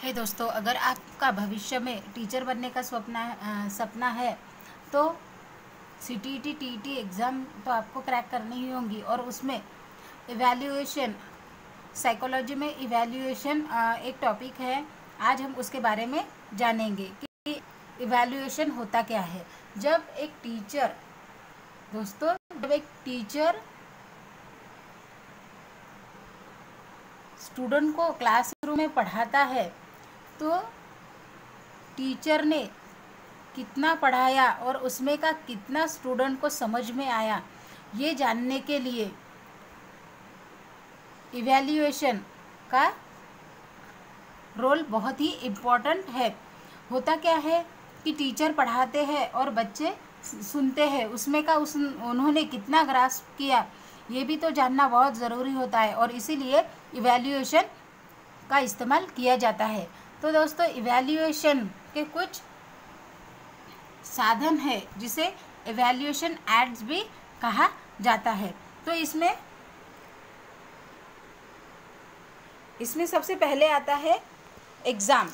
हे दोस्तों, अगर आपका भविष्य में टीचर बनने का सपना है तो सीटीईटी टीईटी एग्ज़ाम तो आपको क्रैक करनी ही होंगी। और उसमें इवैल्यूएशन, साइकोलॉजी में इवैल्यूएशन एक टॉपिक है। आज हम उसके बारे में जानेंगे कि इवैल्यूएशन होता क्या है। जब एक टीचर स्टूडेंट को क्लासरूम में पढ़ाता है तो टीचर ने कितना पढ़ाया और उसमें का कितना स्टूडेंट को समझ में आया, ये जानने के लिए इवैल्यूएशन का रोल बहुत ही इम्पोर्टेंट है। होता क्या है कि टीचर पढ़ाते हैं और बच्चे सुनते हैं, उसमें का उन्होंने कितना ग्रास्प किया, ये भी तो जानना बहुत ज़रूरी होता है और इसीलिए इवैल्यूएशन का इस्तेमाल किया जाता है। तो दोस्तों, इवैल्यूएशन के कुछ साधन है जिसे इवैल्यूएशन एड्स भी कहा जाता है। तो इसमें सबसे पहले आता है एग्ज़ाम,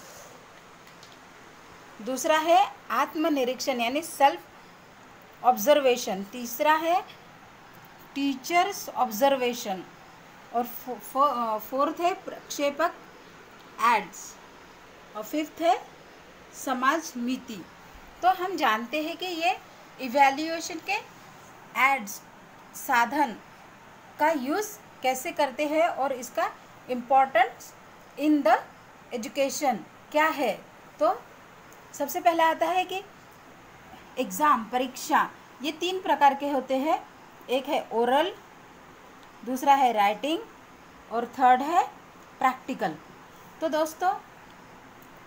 दूसरा है आत्मनिरीक्षण यानी सेल्फ ऑब्जर्वेशन, तीसरा है टीचर्स ऑब्जर्वेशन और फोर्थ है प्रक्षेपक एड्स और फिफ्थ है समाज नीति। तो हम जानते हैं कि ये इवैल्यूएशन के एड्स साधन का यूज़ कैसे करते हैं और इसका इम्पोर्टेंस इन द एजुकेशन क्या है। तो सबसे पहला आता है कि एग्ज़ाम, परीक्षा, ये 3 प्रकार के होते हैं। एक है ओरल, दूसरा है राइटिंग और थर्ड है प्रैक्टिकल। तो दोस्तों,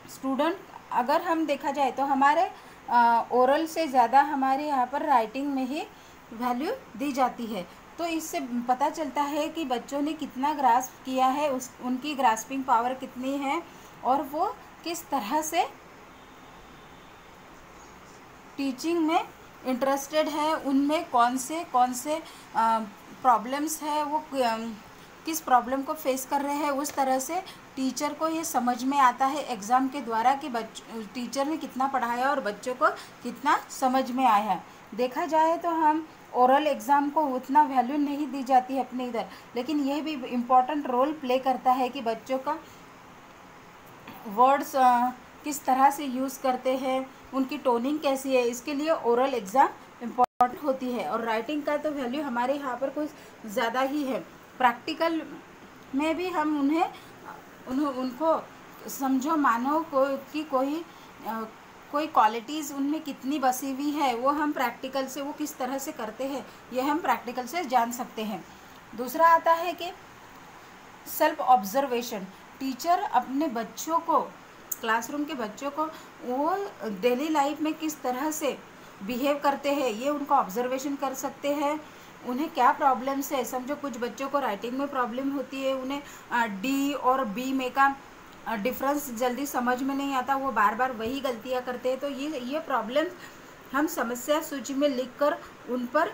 स्टूडेंट अगर हम देखा जाए तो हमारे ओरल से ज़्यादा हमारे यहाँ पर राइटिंग में ही वैल्यू दी जाती है। तो इससे पता चलता है कि बच्चों ने कितना ग्रास्प किया है, उनकी ग्रास्पिंग पावर कितनी है और वो किस तरह से टीचिंग में इंटरेस्टेड है, उनमें कौन से प्रॉब्लम्स है, वो किस प्रॉब्लम को फेस कर रहे हैं। उस तरह से टीचर को ये समझ में आता है एग्ज़ाम के द्वारा कि टीचर ने कितना पढ़ाया और बच्चों को कितना समझ में आया। देखा जाए तो हम ओरल एग्ज़ाम को उतना वैल्यू नहीं दी जाती है अपने इधर, लेकिन यह भी इम्पॉर्टेंट रोल प्ले करता है कि बच्चों का वर्ड्स किस तरह से यूज़ करते हैं, उनकी टोनिंग कैसी है, इसके लिए ओरल एग्ज़ाम इम्पॉर्टेंट होती है। और राइटिंग का तो वैल्यू हमारे यहाँ पर कुछ ज़्यादा ही है। प्रैक्टिकल में भी हम उनको समझो, मानो कि कोई क्वालिटीज़ उनमें कितनी बसी हुई है, वो हम प्रैक्टिकल से, वो किस तरह से करते हैं, ये हम प्रैक्टिकल से जान सकते हैं। दूसरा आता है कि सेल्फ ऑब्जर्वेशन। टीचर अपने बच्चों को, क्लासरूम के बच्चों को, वो डेली लाइफ में किस तरह से बिहेव करते हैं, ये उनका ऑब्जर्वेशन कर सकते हैं। उन्हें क्या प्रॉब्लम्स है, समझो कुछ बच्चों को राइटिंग में प्रॉब्लम होती है, उन्हें डी और बी में का डिफरेंस जल्दी समझ में नहीं आता, वो बार बार वही गलतियां करते हैं। तो ये प्रॉब्लम हम समस्या सूची में लिखकर उन पर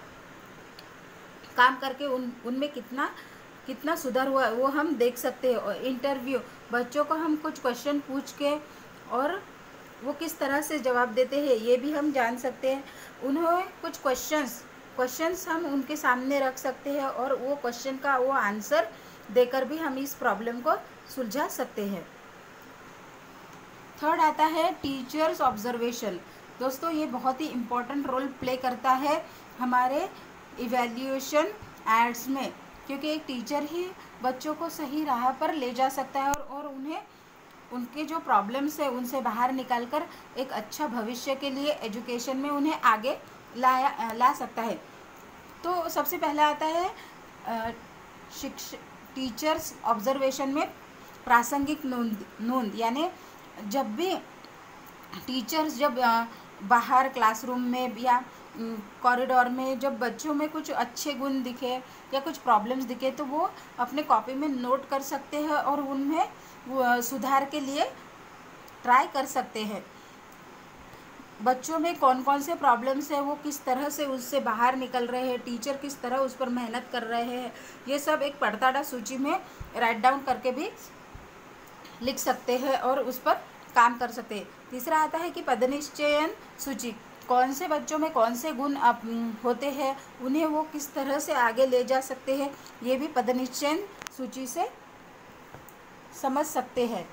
काम करके उनमें कितना सुधार हुआ वो हम देख सकते हैं। और इंटरव्यू, बच्चों को हम कुछ क्वेश्चन पूछ के और वो किस तरह से जवाब देते हैं, ये भी हम जान सकते हैं। उन्हें कुछ क्वेश्चंस हम उनके सामने रख सकते हैं और वो क्वेश्चन का वो आंसर देकर भी हम इस प्रॉब्लम को सुलझा सकते हैं। थर्ड आता है टीचर्स ऑब्जर्वेशन। दोस्तों, ये बहुत ही इम्पोर्टेंट रोल प्ले करता है हमारे इवैल्यूएशन एड्स में, क्योंकि एक टीचर ही बच्चों को सही राह पर ले जा सकता है और उन्हें उनके जो प्रॉब्लम्स है उनसे बाहर निकालकर एक अच्छा भविष्य के लिए एजुकेशन में उन्हें आगे ला सकता है। तो सबसे पहला आता है टीचर्स ऑब्जर्वेशन में प्रासंगिक नोंद, यानी जब भी टीचर्स बाहर क्लासरूम में या कॉरिडोर में जब बच्चों में कुछ अच्छे गुण दिखे या कुछ प्रॉब्लम्स दिखे तो वो अपने कॉपी में नोट कर सकते हैं और उनमें सुधार के लिए ट्राई कर सकते हैं। बच्चों में कौन कौन से प्रॉब्लम्स है, वो किस तरह से उससे बाहर निकल रहे हैं, टीचर किस तरह उस पर मेहनत कर रहे हैं, ये सब एक पड़ताड़ा सूची में राइट डाउन करके भी लिख सकते हैं और उस पर काम कर सकते हैं। तीसरा आता है कि पदनिश्चयन सूची, कौन से बच्चों में कौन से गुण होते हैं, उन्हें वो किस तरह से आगे ले जा सकते हैं, ये भी पदनिश्चयन सूची से समझ सकते हैं।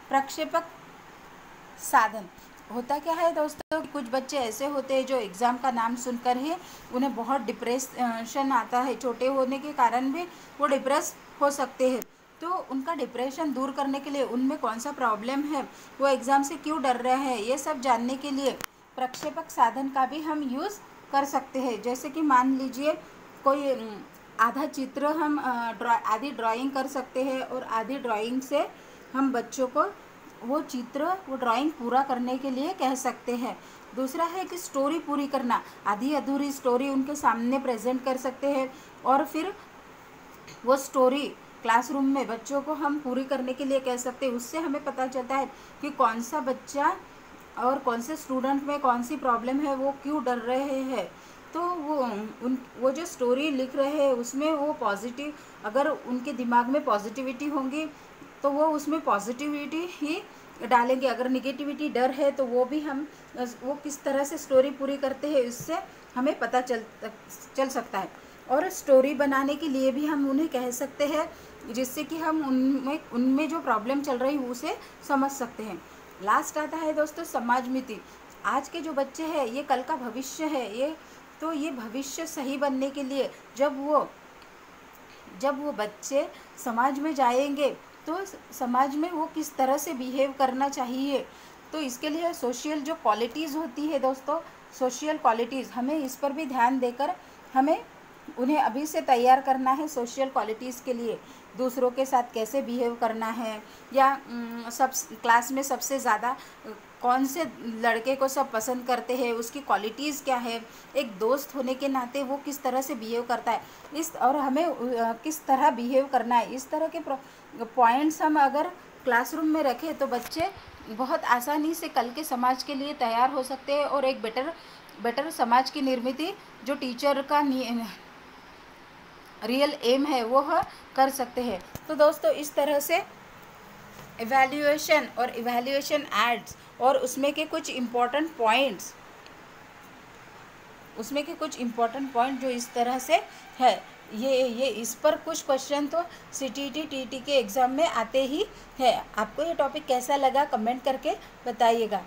प्रक्षेपक साधन होता क्या है दोस्तों, कुछ बच्चे ऐसे होते हैं जो एग्ज़ाम का नाम सुनकर ही उन्हें बहुत डिप्रेशन आता है, छोटे होने के कारण भी वो डिप्रेस हो सकते हैं। तो उनका डिप्रेशन दूर करने के लिए उनमें कौन सा प्रॉब्लम है, वो एग्ज़ाम से क्यों डर रहे हैं, ये सब जानने के लिए प्रक्षेपक साधन का भी हम यूज़ कर सकते हैं। जैसे कि मान लीजिए कोई आधा चित्र हम आधी ड्राइंग कर सकते हैं और आधी ड्राइंग से हम बच्चों को वो ड्राइंग पूरा करने के लिए कह सकते हैं। दूसरा है कि स्टोरी पूरी करना, आधी अधूरी स्टोरी उनके सामने प्रेजेंट कर सकते हैं और फिर वो स्टोरी क्लासरूम में बच्चों को हम पूरी करने के लिए कह सकते हैं। उससे हमें पता चलता है कि कौन सा बच्चा और कौन से स्टूडेंट में कौन सी प्रॉब्लम है, वो क्यों डर रहे हैं। तो वो जो स्टोरी लिख रहे हैं उसमें वो पॉजिटिव, अगर उनके दिमाग में पॉजिटिविटी होंगी तो वो उसमें पॉजिटिविटी ही डालेंगे। अगर निगेटिविटी डर है तो वो किस तरह से स्टोरी पूरी करते हैं, इससे हमें पता चल सकता है। और स्टोरी बनाने के लिए भी हम उन्हें कह सकते हैं, जिससे कि हम उनमें जो प्रॉब्लम चल रही है उसे समझ सकते हैं। लास्ट आता है दोस्तों समाज मिति। आज के जो बच्चे हैं ये कल का भविष्य है, ये भविष्य सही बनने के लिए जब वो बच्चे समाज में जाएंगे तो समाज में वो किस तरह से बिहेव करना चाहिए, तो इसके लिए सोशल जो क्वालिटीज़ होती है दोस्तों, सोशल क्वालिटीज़, हमें इस पर भी ध्यान देकर हमें उन्हें अभी से तैयार करना है। सोशल क्वालिटीज़ के लिए दूसरों के साथ कैसे बिहेव करना है, या सब क्लास में सबसे ज़्यादा कौन से लड़के को सब पसंद करते हैं, उसकी क्वालिटीज़ क्या है, एक दोस्त होने के नाते वो किस तरह से बिहेव करता है, और हमें किस तरह बिहेव करना है, इस तरह के पॉइंट्स हम अगर क्लासरूम में रखें तो बच्चे बहुत आसानी से कल के समाज के लिए तैयार हो सकते हैं और एक बेटर समाज की निर्मित जो टीचर का रियल एम है वो कर सकते हैं। तो दोस्तों इस तरह से इवैल्यूएशन और इवैल्यूएशन एड्स और उसमें के कुछ इम्पोर्टेंट पॉइंट जो इस तरह से है, ये इस पर कुछ क्वेश्चन तो सीटीटी टीटी के एग्ज़ाम में आते ही है। आपको ये टॉपिक कैसा लगा कमेंट करके बताइएगा।